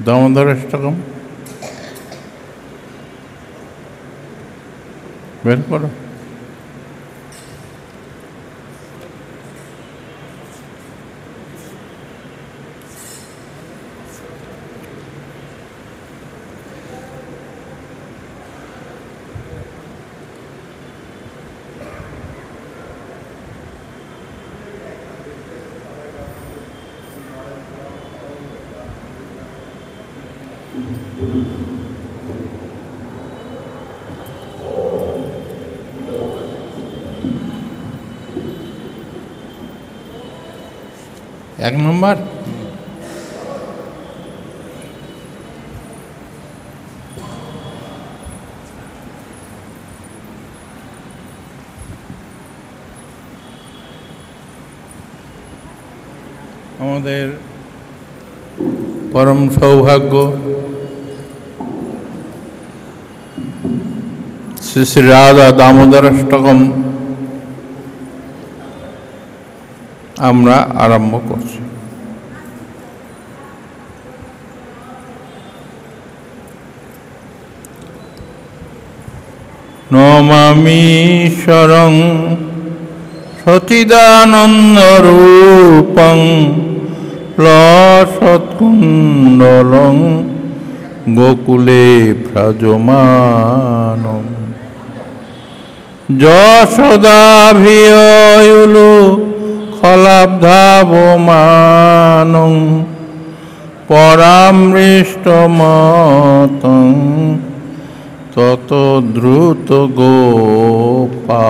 দামোদরাষ্টকম বের করো। এক নম্বর আমাদের পরম সৌভাগ্য শ্রী শ্রী রাধা দামোদরাষ্টকম আমরা আরম্ভ করছি। নমামীশ্বরং সচিদানন্দরূপং লসৎকুণ্ডলং গোকুলে ভ্রাজমানং যশোদাভিয়ুলু খলাবধাবমানং পরামৃষ্টমতং তত দ্রুত গোপা।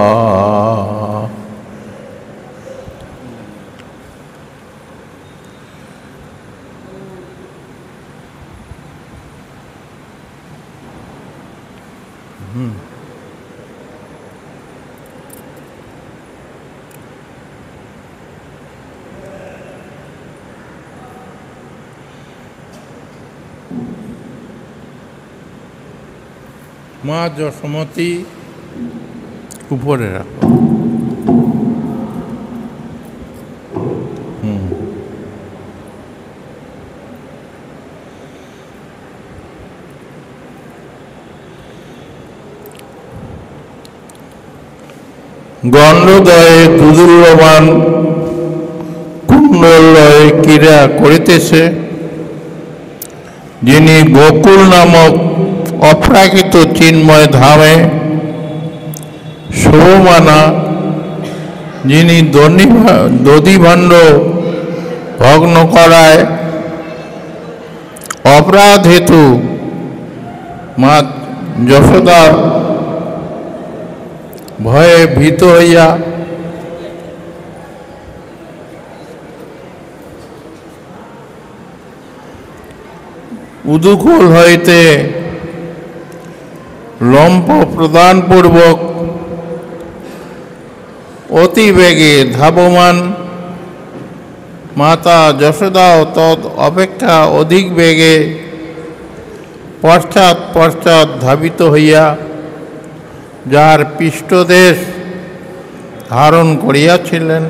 মা যশোমতী উপরে রাখো। গণ্ডদয়ে দুদুল্যমান কুণ্ডলয়ে ক্রীড়া করিতেছে, যিনি গোকুল নামক অপ্রাকৃত চিন্ময় ধামে শোভমানা, যিনি দধিভাণ্ড ভগ্ন করায় অপরাধ হেতু মা যশোদার ভয়ে ভীত হইয়া উদুকূল হইতে লম্ফ প্রদানপূর্বক অতিবেগে ধাবমান, মাতা যশোদাও তৎ অপেক্ষা অধিক বেগে পশ্চাৎ পশ্চাৎ ধাবিত হইয়া যার পৃষ্ঠদেশ ধারণ করিয়াছিলেন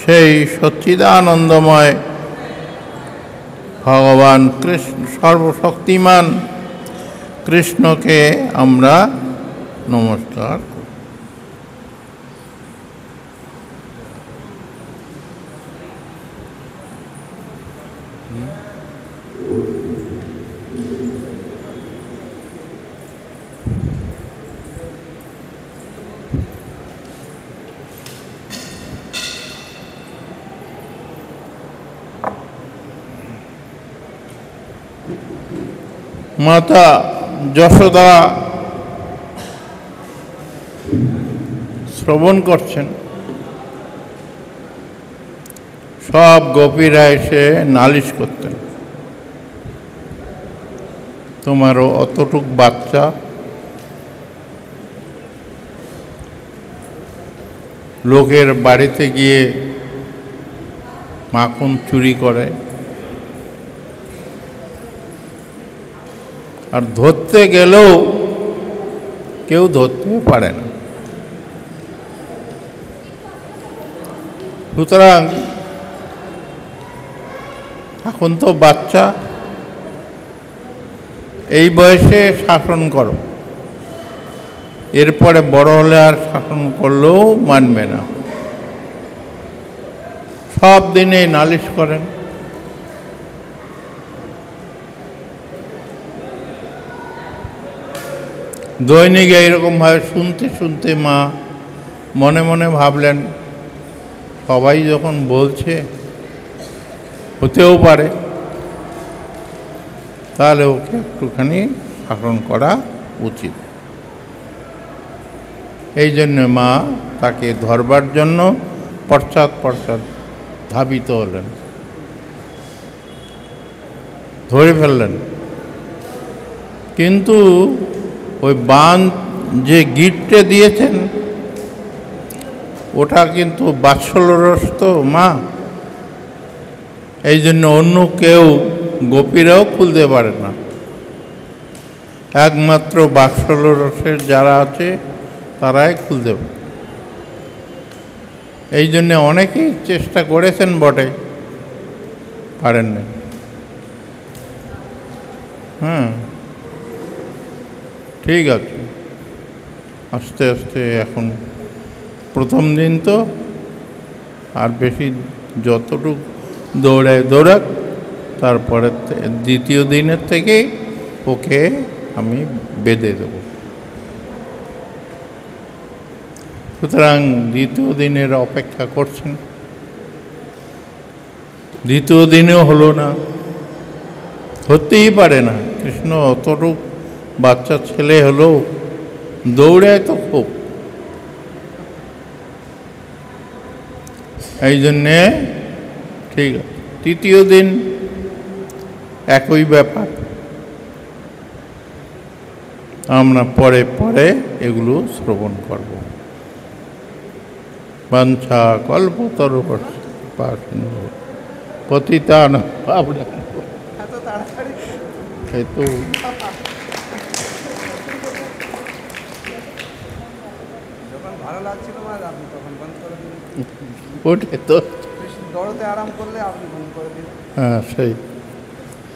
সেই সচ্চিদানন্দময় ভগবান কৃষ্ণ সর্বশক্তিমান কৃষ্ণকে আমরা নমস্কার করি। মাতা যশোদা শ্রবণ করছেন, সব গোপীরা এসে নালিশ করতেন, তোমারও অতটুক বাচ্চা লোকের বাড়িতে গিয়ে মাখন চুরি করে, আর ধরতে গেলেও কেউ ধরতে পারে না। সুতরাং এখন তো বাচ্চা, এই বয়সে শাসন করো, এরপরে বড় হলে আর শাসন করলেও মানবে না। সব দিনে নালিশ করেন। দৈনিক এইরকমভাবে শুনতে শুনতে মা মনে মনে ভাবলেন, সবাই যখন বলছে হতেও পারে, তাহলে ওকে একটুখানি শাসন করা উচিত। এই জন্য মা তাকে ধরবার জন্য পশ্চাৎ ধাবিত হলেন, ধরে ফেললেন। কিন্তু ওই বান যে গিট্টে দিয়েছেন ওটা কিন্তু বাৎসল্যরস তো মা, এই জন্য অন্য কেউ গোপীরাও খুলতে পারে না, একমাত্র বাৎসল্যরসের যারা আছে তারাই খুলতে পারে। এই জন্যে অনেকেই চেষ্টা করেছেন বটে, পারেন না। হ্যাঁ, ঠিক আছে, আস্তে আস্তে এখন প্রথম দিন তো, আর বেশি যতটুকু দৌড়াক, তারপরে দ্বিতীয় দিনের থেকেই ওকে আমি বেঁধে দেব। সুতরাং দ্বিতীয় দিনের অপেক্ষা করছেন। দ্বিতীয় দিনেও হলো না, হতেই পারে না। কৃষ্ণ অতটুক বাচ্চা ছেলে হলেও দৌড়ায় তো খুব। এই জন্যে ঠিক আছে, তৃতীয় দিন একই ব্যাপার। আমরা পরে পরে এগুলো শ্রবণ করব। বাঞ্ছা কল্পতরুঃ পতিতানাং হেতু ওঠে তো দৌড়তে আরাম করলে আপনি বন্ধ করে দিন। হ্যাঁ, সেই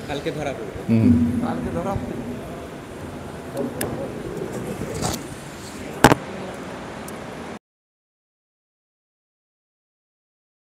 কালকে ধরা পড়বে। কালকে ধরা